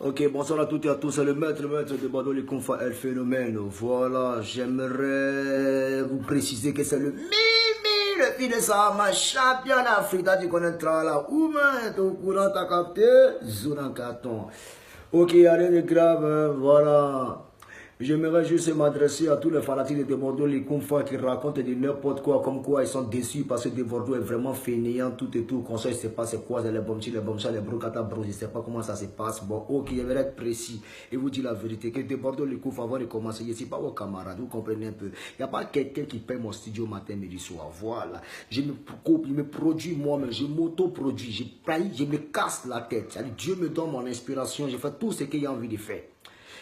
Ok, bonsoir à toutes et à tous, c'est le maître de Bordeaux, les confins, El Phénomène. Voilà, j'aimerais vous préciser que c'est le Mimi, le fils de Sama, champion d'Afrique, tu connaîtras là. Oumain, t'es au courant, t'as capté? Zone en carton. Ok, allez les graves, voilà. J'aimerais juste m'adresser à tous les fanatiques de Bordeaux, les confins qui racontent de n'importe quoi, comme quoi ils sont déçus parce que de Bordeaux est vraiment fainéant, tout et tout. Conseil, je ne sais pas c'est quoi, c'est les bombes, les bombes, les brocata, bro, je ne sais pas comment ça se passe. Bon, ok, je vais être précis et vous dire la vérité. Que de Bordeaux, les confins, avant de commencer, je ne suis pas vos camarades, vous comprenez un peu. Il n'y a pas quelqu'un qui paye mon studio matin, midi, soir. Voilà. Je me produis moi-même, je m'auto-produis, je me casse la tête. Dieu me donne mon inspiration, je fais tout ce qu'il a envie de faire.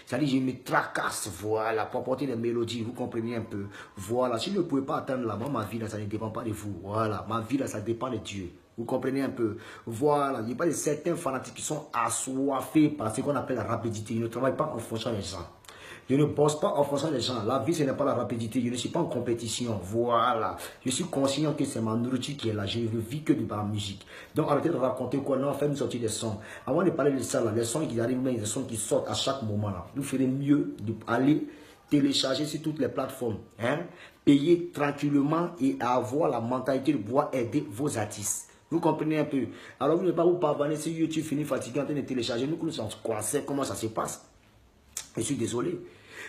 C'est-à-dire, je me tracasse, voilà, pour apporter des mélodies, vous comprenez un peu. Voilà, si je ne pouvais pas atteindre là-bas, ma vie, là, ça ne dépend pas de vous. Voilà, ma vie, là, ça dépend de Dieu. Vous comprenez un peu. Voilà, il n'y a pas de certains fanatiques qui sont assoiffés par ce qu'on appelle la rapidité. Ils ne travaillent pas en fonction des gens. Je ne bosse pas en fonction des gens. La vie, ce n'est pas la rapidité. Je ne suis pas en compétition. Voilà. Je suis conscient que c'est ma nourriture qui est là. Je ne vis que de ma musique. Donc, arrêtez de raconter quoi. Non, faites-nous sortir des sons. Avant de parler de ça, là, les sons qui arrivent, mais les sons qui sortent à chaque moment. Là. Vous ferez mieux d'aller télécharger sur toutes les plateformes. Hein? Payer tranquillement et avoir la mentalité de pouvoir aider vos artistes. Vous comprenez un peu. Alors, vous ne pas vous pavaner sur YouTube, finir fatigué en train de télécharger. Nous sommes coincés. Comment ça se passe? Je suis désolé.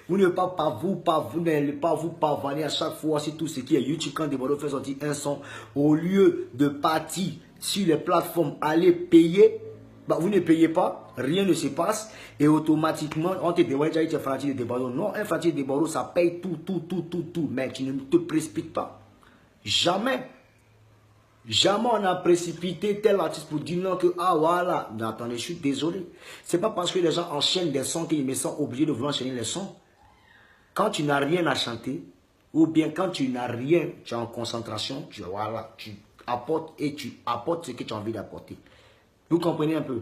Vous n'allez pas vous pavaner à chaque fois sur tout ce qui est YouTube quand des Bordeaux fait sortir un son. Au lieu de partir sur les plateformes, aller payer, bah, vous ne payez pas, rien ne se passe et automatiquement, on te dit, ouais, tu es fanatique de Bordeaux. Non, un fanatique de Bordeaux, ça paye tout. Mais tu ne te précipites pas. Jamais. Jamais on a précipité tel artiste pour dire non que ah voilà. Mais attendez, je suis désolé. C'est pas parce que les gens enchaînent des sons qu'ils me sont obligés de vouloir enchaîner les sons. Quand tu n'as rien à chanter, ou bien quand tu n'as rien, tu es en concentration, tu apportes et tu apportes ce que tu as envie d'apporter. Vous comprenez un peu?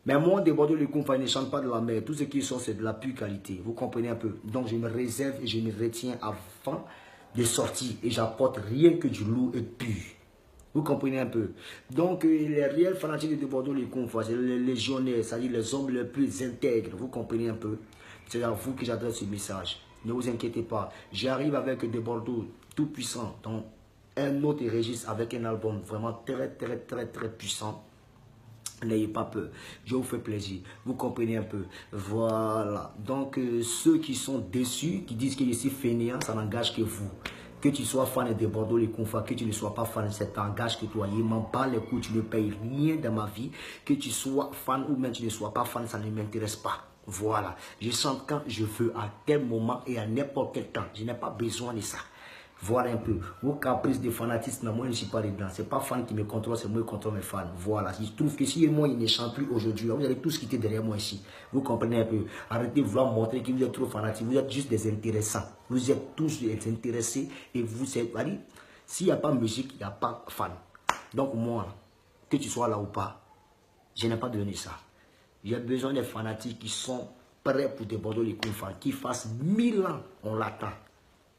Mais moi, des Bordeaux, les confins ne chantent pas de la mer. Tout ce qui sort, c'est de la pure qualité. Vous comprenez un peu? Donc, je me réserve et je me retiens avant de sortir. Et j'apporte rien que du lourd et pur. Vous comprenez un peu? Donc, les réels fanatiques de Bordeaux, les confins, c'est les légionnaires, c'est-à-dire les hommes les plus intègres. Vous comprenez un peu? C'est à vous que j'adresse ce message. Ne vous inquiétez pas. J'arrive avec des Bordeaux tout puissants dans un autre registre avec un album vraiment très puissant. N'ayez pas peur. Je vous fais plaisir. Vous comprenez un peu. Voilà. Donc, ceux qui sont déçus, qui disent que je suis fainéant, ça n'engage que vous. Que tu sois fan de Bordeaux, les confins, que tu ne sois pas fan, ça t'engage que toi. Il m'en parle les coups, tu ne payes rien dans ma vie. Que tu sois fan ou même tu ne sois pas fan, ça ne m'intéresse pas. Voilà, je chante quand je veux, à quel moment et à n'importe quel temps. Je n'ai pas besoin de ça. Voilà un peu. Vos caprices de fanatisme, moi je ne suis pas dedans. Ce n'est pas fan qui me contrôle, c'est moi qui contrôle mes fans. Voilà. Je trouve que si moi il ne chante plus aujourd'hui, vous allez tous quitter derrière moi ici. Vous comprenez un peu. Arrêtez de vouloir montrer que vous êtes trop fanatique. Vous êtes juste des intéressants. Vous êtes tous des intéressés et vous êtes. S'il n'y a pas de musique, il n'y a pas de fan. Donc moi, que tu sois là ou pas, je n'ai pas donné ça. J'ai besoin des fanatiques qui sont prêts pour déborder les confins, qui fassent 1000 ans, on l'attend.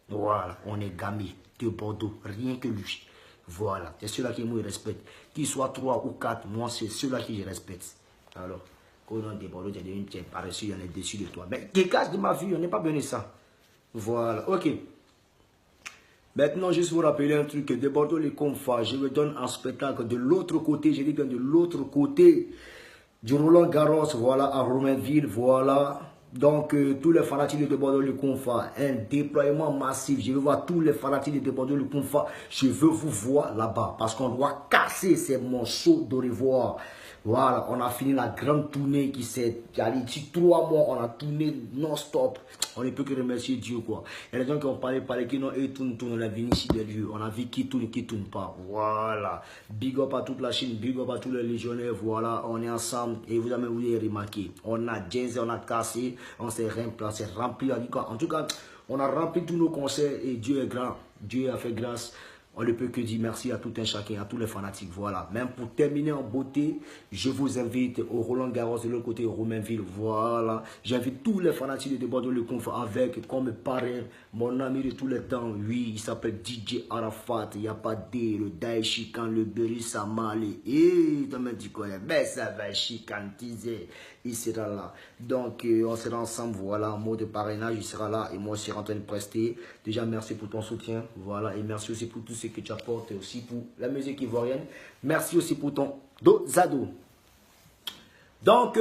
Voilà, on est gamé de Bordeaux, rien que lui. Voilà, c'est ceux-là qui me respectent. Qu'ils soient 3 ou 4, moi c'est ceux-là qui je respecte. Alors, quand on est de Bordeaux, tu es paresseux, on est déçu de toi. Mais dégage de ma vie, on n'est pas besoin de ça. Voilà, ok. Maintenant, juste vous rappeler un truc, de Bordeaux les confins, je vous donne un spectacle de l'autre côté, je dis bien de l'autre côté du Roland Garros, voilà, à Romainville, voilà. Donc, tous les fanatiques de Bordeaux le confins, un déploiement massif. Je veux voir tous les fanatiques de Bordeaux le confins. Je veux vous voir là-bas parce qu'on doit casser ces morceaux de revoir. Voilà, on a fini la grande tournée qui s'est allée ici 3 mois, on a tourné non-stop. On ne peut que remercier Dieu, quoi. Il y a des gens qui ont parlé qui n'ont eu tourne, on a venu ici des lieux. On a vu qui tourne pas. Voilà. Big up à toute la Chine, big up à tous les légionnaires. Voilà, on est ensemble et vous avez remarqué. On a jazzé, on a cassé, on s'est rempli. En tout cas, on a rempli tous nos concerts et Dieu est grand. Dieu a fait grâce. On ne peut que dire merci à tout un chacun, à tous les fanatiques. Voilà. Même pour terminer en beauté, je vous invite au Roland Garros de l'autre côté, Romainville. Voilà. J'invite tous les fanatiques de Bordeaux le Conf avec comme parrain mon ami de tous les temps. Oui, il s'appelle DJ Arafat. Il n'y a pas D, le Daesh Khan, le Berry Samali. Et tu me dis quoi? Ben ça va chicantiser. Il sera là. Donc, on sera ensemble. Voilà, en mot de parrainage, il sera là. Et moi, je serai en train de prester. Déjà, merci pour ton soutien. Voilà. Et merci aussi pour tout ce que tu apportes. Et aussi pour la musique ivoirienne. Merci aussi pour ton dosado. Donc,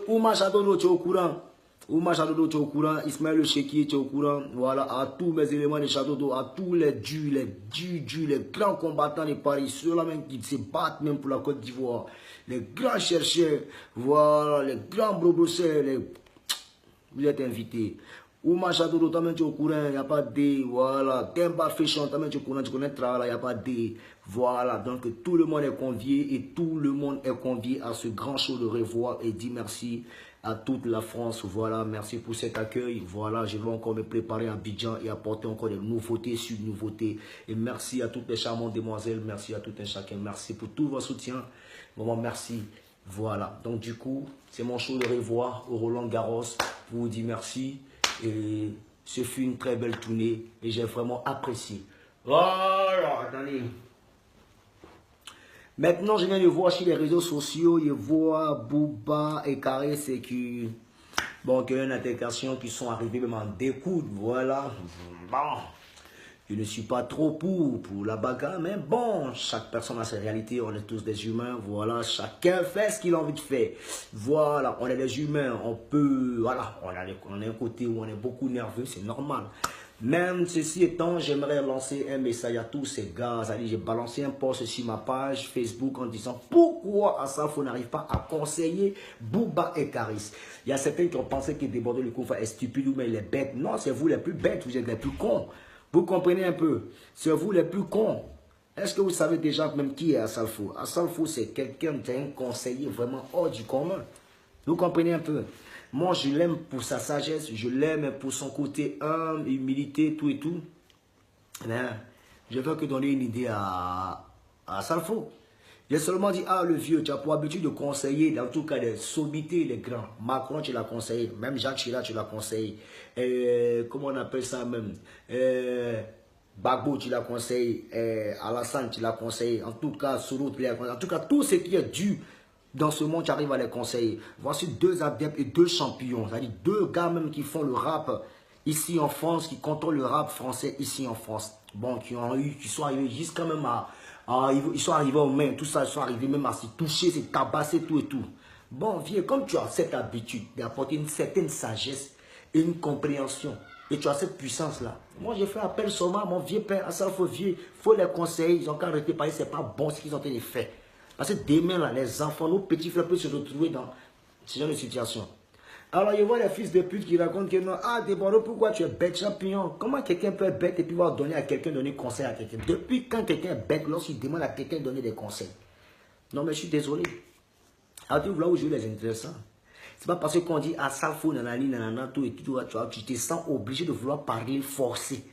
Ouma Chadono, tu es au courant. Ouma Chadono, tu es au courant. Ismaël Le Chéquier, tu es au courant. Voilà, à tous mes éléments de Chadono, à tous les les grands combattants de Paris, ceux-là même qui se battent même pour la Côte d'Ivoire. Les grands chercheurs, voilà, les grands brobosseurs, vous êtes invités. Ouma Chadono, toi-même tu es au courant, il n'y a pas de, voilà. Temba Féchon, toi-même tu es au courant, tu connais le travail, il n'y a pas de. Voilà, donc tout le monde est convié et tout le monde est convié à ce grand show de revoir et dit merci à toute la France. Voilà, merci pour cet accueil. Voilà, je vais encore me préparer à Abidjan et apporter encore des nouveautés sur nouveautés. Et merci à toutes les charmantes demoiselles, merci à tout un chacun, merci pour tout votre soutien. Vraiment, merci. Voilà, donc du coup, c'est mon show de revoir au Roland Garros. Je vous dis merci et ce fut une très belle tournée et j'ai vraiment apprécié. Voilà, attendez. Maintenant, je viens de voir sur les réseaux sociaux, je vois Bouba et Carré Sécu. Bon, qu'il y a une altercation qui sont arrivés même en découdre, voilà. Bon, je ne suis pas trop pour la bagarre, mais bon, chaque personne a ses réalités, on est tous des humains, voilà. Chacun fait ce qu'il a envie de faire. Voilà, on est des humains, on peut, voilà, on a un côté où on est beaucoup nerveux, c'est normal. Même ceci étant, j'aimerais lancer un message à tous ces gars. J'ai balancé un post sur ma page Facebook en disant pourquoi Asafo n'arrive pas à conseiller Bouba et Karis. Il y a certains qui ont pensé que Déborder le Koufa est stupide ou mais il est bête. Non, c'est vous les plus bêtes, vous êtes les plus cons. Vous comprenez un peu? C'est vous les plus cons. Est-ce que vous savez déjà même qui est Asafo? Asafo, c'est quelqu'un qui est un conseiller vraiment hors du commun. Vous comprenez un peu? Moi, je l'aime pour sa sagesse, je l'aime pour son côté humble, humilité, tout et tout. Mais je veux que donner une idée à Salfo. J'ai seulement dit, ah le vieux, tu as pour habitude de conseiller, en tout cas des sommités, les grands. Macron, tu l'as conseillé, même Jacques Chirac, tu l'as conseillé. Comment on appelle ça même? Bagbo, tu l'as conseillé. Alassane, tu l'as conseillé. En tout cas, Sourou, tu l'as conseillé. En tout cas, tout ce qui est dû dans ce monde, tu arrives à les conseiller. Voici deux adeptes et deux champions. C'est-à-dire deux gars même qui font le rap ici en France, qui contrôlent le rap français ici en France. Bon, qui sont arrivés jusqu'à même ils sont arrivés aux mains, tout ça, ils sont arrivés même à se toucher, se tabasser, tout et tout. Bon, vieux, comme tu as cette habitude d'apporter une certaine sagesse et une compréhension, et tu as cette puissance-là. Moi, j'ai fait appel seulement à mon vieux père, à ça, il faut les conseiller. Ils ont qu'à arrêter par c'est pas bon ce qu'ils ont été fait. Parce que demain, là, les enfants, nos petits frères peuvent se retrouver dans ce genre de situation. Alors, il y a les fils de pute qui racontent que non, ah, Débordeaux, pourquoi tu es bête, champion? Comment quelqu'un peut être bête et puis va donner à quelqu'un, donner conseil à quelqu'un? Depuis quand quelqu'un est bête, lorsqu'il demande à quelqu'un de donner des conseils? Non, mais je suis désolé. Alors, tu vois où je les intéressants. C'est pas parce qu'on dit à Salfo, nanani, nanana, tout et tout, tu te sens obligé de vouloir parler forcé.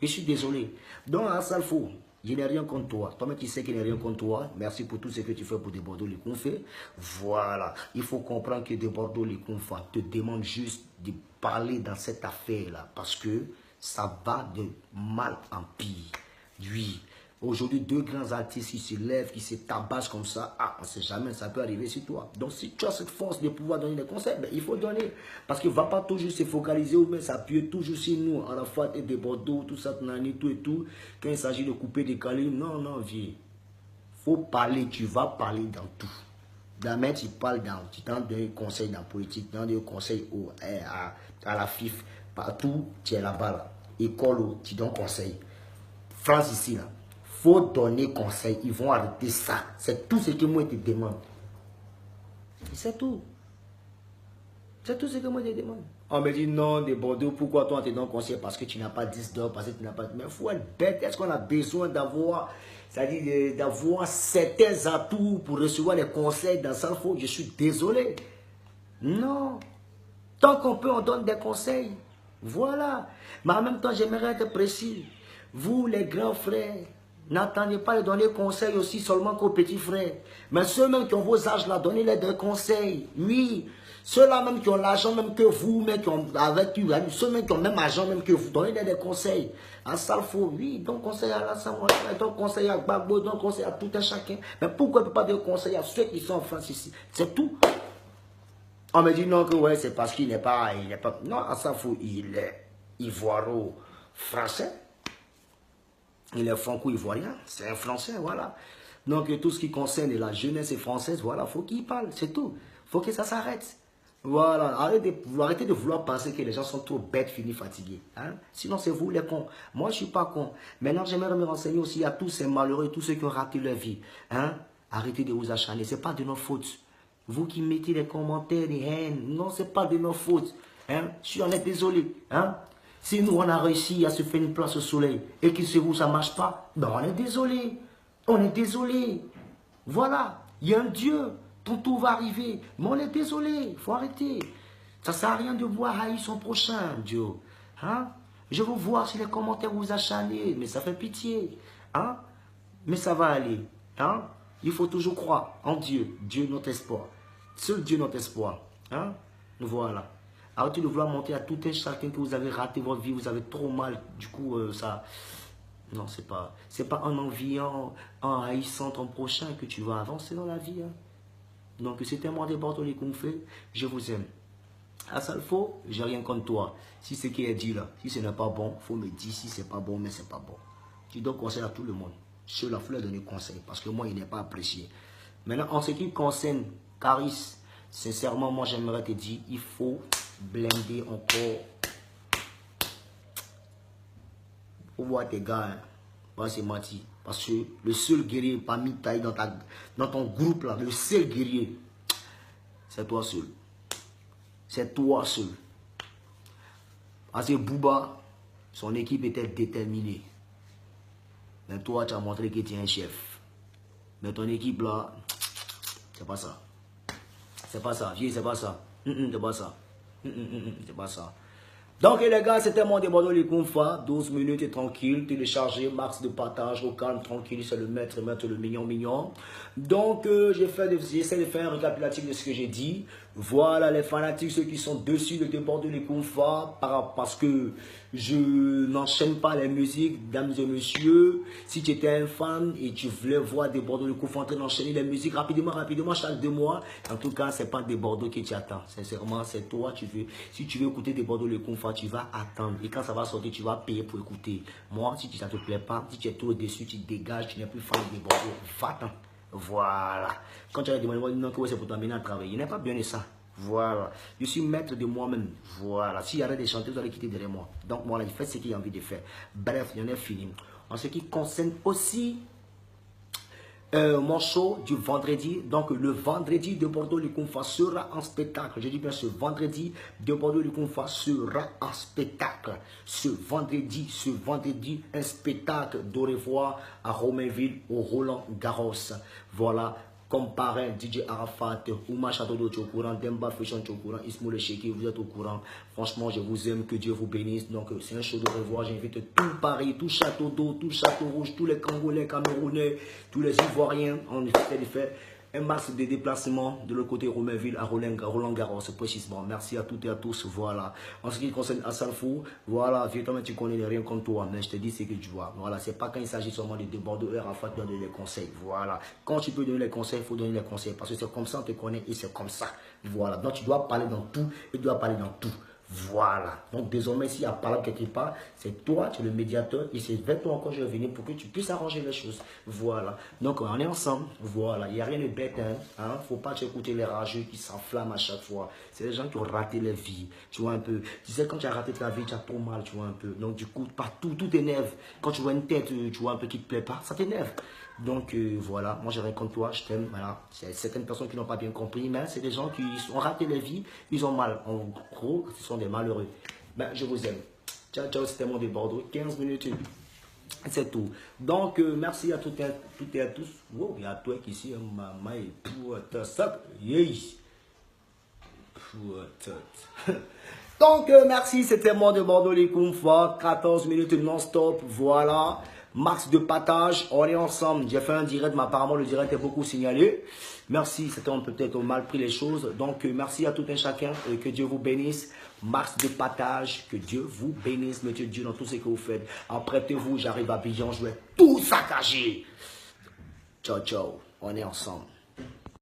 Je suis désolé. Donc, à Salfo, je n'ai rien contre toi. Toi-même, tu sais qu'il n'y a rien contre toi. Merci pour tout ce que tu fais pour Débordeaux les Confs. Voilà. Il faut comprendre que Débordeaux les Confs te demande juste de parler dans cette affaire-là. Parce que ça va de mal en pire. Oui. Aujourd'hui, deux grands artistes qui se lèvent, qui se tabassent comme ça. Ah, on ne sait jamais, ça peut arriver sur toi. Donc, si tu as cette force de pouvoir donner des conseils, ben, il faut donner. Parce qu'il ne va pas toujours se focaliser ou même s'appuyer toujours sur nous. Arafat et Débordeaux, tout ça, tout et tout. Quand il s'agit de couper des calibres, non, non, vieux. Il faut parler, tu vas parler dans tout. Jamais tu parles dans, tu donnes des conseils dans la politique, tu donnes des conseils à la FIF. Partout, tu es là-bas. Là. École, tu donnes conseil. France ici, là. Faut donner conseil, ils vont arrêter ça. C'est tout ce que moi je te demande. C'est tout. C'est tout ce que moi je te demande. On me dit non, Débordeaux, pourquoi toi tu te donnes conseil? Parce que tu n'as pas 10 dollars, parce que tu n'as pas. Mais il faut être bête. Est-ce qu'on a besoin d'avoir, c'est-à-dire d'avoir certains atouts pour recevoir les conseils dans ça? Je suis désolé. Non. Tant qu'on peut, on donne des conseils. Voilà. Mais en même temps, j'aimerais être précis. Vous, les grands frères, N'attendez pas de donner conseil aussi seulement qu'aux petits frères. Mais ceux-mêmes qui ont vos âges là, donnez-les des conseils. Oui. Ceux-là même qui ont l'argent même que vous, mais qui ont avec vous, ceux-mêmes qui ont même l'argent même que vous, donnez-les des conseils. À Salfo, oui, donc conseil à la Samoa, donc conseil à Gbagbo, donc conseil à tout un chacun. Mais pourquoi on ne peut pas donner conseil à ceux qui sont en France ici? C'est tout. On me dit non que ouais, c'est parce qu'il n'est pas, non, à Salfo, il est ivoiro-français. Il est franco-ivoirien, c'est un Français, voilà. Donc tout ce qui concerne la jeunesse française, voilà, il faut qu'il parle, c'est tout. Il faut que ça s'arrête. Voilà, arrêtez de vouloir penser que les gens sont trop bêtes, finis, fatigués. Hein? Sinon, c'est vous les cons. Moi, je ne suis pas con. Maintenant, j'aimerais me renseigner aussi à tous ces malheureux, tous ceux qui ont raté leur vie. Hein? Arrêtez de vous acharner, ce n'est pas de notre faute. Vous qui mettez des commentaires, des haines, non, ce n'est pas de notre faute. Hein? On est désolé. Hein? Si nous, on a réussi à se faire une place au soleil et que chez vous, ça ne marche pas, ben on est désolé. On est désolé. Voilà. Il y a un Dieu dont tout va arriver. Mais on est désolé. Il faut arrêter. Ça ne sert à rien de voir haïr son prochain, Dieu. Hein? Je veux voir si les commentaires vous acharnez. Mais ça fait pitié. Hein? Mais ça va aller. Hein? Il faut toujours croire en Dieu. Dieu, notre espoir. Seul Dieu, notre espoir. Hein? Voilà. Arrêtez de vouloir monter à tout un chacun que vous avez raté votre vie, vous avez trop mal. Du coup, ça... Non, c'est pas en enviant, en haïssant ton prochain que tu vas avancer dans la vie. Hein. Donc, c'était moi des Bordelais qu'on fait. Je vous aime. À Salfo, j'ai rien contre toi. Si ce qui est dit là, si ce n'est pas bon, il faut me dire si c'est pas bon, mais c'est pas bon. Tu donnes conseil à tout le monde. Ceux-là, il faut leur donner conseil parce que moi, il n'est pas apprécié. Maintenant, en ce qui concerne Caris, sincèrement, moi, j'aimerais te dire, il faut blender encore. Pour voir tes gars, hein. C'est menti. Parce que le seul guerrier parmi taille dans ton groupe là, le seul guerrier, c'est toi seul. C'est toi seul. Parce que Bouba, son équipe était déterminée. Mais toi, tu as montré que tu es un chef. Mais ton équipe là, c'est pas ça. C'est pas ça. C'est pas ça. C'est pas ça. C'est pas ça. Donc les gars, c'était mon débat les Kounfa, 12 minutes et tranquille, téléchargé, max de partage, au calme, tranquille, c'est le maître, le mignon. Donc j'essaie de faire un récapitulatif de ce que j'ai dit. Voilà les fanatiques, ceux qui sont dessus de déborder les Kounfa, parce que je n'enchaîne pas les musiques, dames et messieurs. Si tu étais un fan et tu voulais voir des Bordeaux les Kounfa en train d'enchaîner les musiques rapidement, chaque 2 mois, en tout cas, c'est pas des Bordeaux qui t'attendent. Sincèrement, c'est toi, si tu veux écouter des Bordeaux les Kounfa, tu vas attendre. Et quand ça va sortir, tu vas payer pour écouter. Moi, si ça ne te plaît pas, si tu es trop déçu, tu dégages, tu n'es plus fan des Bordeaux, va-t'en. Voilà. Quand tu as demandé, non, que c'est pour t'amener à travailler. Il n'est pas bien de ça. Voilà. Je suis maître de moi-même. Voilà. Si j'arrête de chanter, vous allez quitter derrière moi. Donc, voilà, il fait ce qu'il a envie de faire. Bref, il y en a fini. En ce qui concerne aussi mon show du vendredi, donc le vendredi de Bordeaux-les-Kounfa sera en spectacle. Je dis bien ce vendredi de Bordeaux-les-Kounfa sera en spectacle. Ce vendredi, un spectacle d'au revoir à Romainville au Roland Garros. Voilà. Comme parrain, DJ Arafat, Ouma Chatodo, tu es au courant, Demba Fashion, tu es au courant, Ismo Le Cheki, vous êtes au courant. Franchement, je vous aime, que Dieu vous bénisse. Donc, c'est un show de revoir. J'invite tout Paris, tout Château d'eau, tout Château Rouge, tous les Congolais, Camerounais, tous les Ivoiriens. On fait un max de déplacement de l'autre côté Romainville à Roland Garros, précisément. Merci à toutes et à tous. Voilà. En ce qui concerne Assalfou, voilà, véritablement tu connais rien contre toi, mais je te dis ce que tu vois. Voilà, c'est pas quand il s'agit seulement de Bordeaux, Arafat de donner les conseils. Voilà. Quand tu peux donner les conseils, il faut donner les conseils. Parce que c'est comme ça, on te connaît et c'est comme ça. Voilà. Donc tu dois parler dans tout et tu dois parler dans tout. Voilà. Donc désormais, s'il y a parlé quelque part, c'est toi, tu es le médiateur et c'est vers toi encore je vais venir pour que tu puisses arranger les choses. Voilà. Donc on est ensemble. Voilà. Il n'y a rien de bête. Hein. Faut pas écouter les rageux qui s'enflamment à chaque fois. C'est les gens qui ont raté leur vie. Tu vois un peu. Tu sais, quand tu as raté ta vie, tu as trop mal, tu vois un peu. Donc du coup, partout, tout t'énerve. Quand tu vois une tête, tu vois un peu qui ne te plaît pas, ça t'énerve. Donc voilà, moi je raconte toi, je t'aime, voilà. C'est certaines personnes qui n'ont pas bien compris, mais c'est des gens qui ont raté leur vie, ils ont mal. En gros, ce sont des malheureux. Ben, je vous aime. Ciao, ciao, c'était mon de Bordeaux, 15 minutes, c'est tout. Donc, merci à toutes et à tous. Wow, il y a toi qui ici, maman, pour ça, yes. Donc, merci, c'était moi de Bordeaux les Kounfa, 14 minutes non-stop, voilà. Max de partage, on est ensemble. J'ai fait un direct, mais apparemment le direct est beaucoup signalé. Merci, c'était peut-être mal pris les choses. Donc, merci à tout un chacun et que Dieu vous bénisse. Max de partage, que Dieu vous bénisse, Monsieur Dieu, dans tout ce que vous faites. Apprêtez-vous, j'arrive à Abidjan, je vais tout saccager. Ciao, ciao, on est ensemble.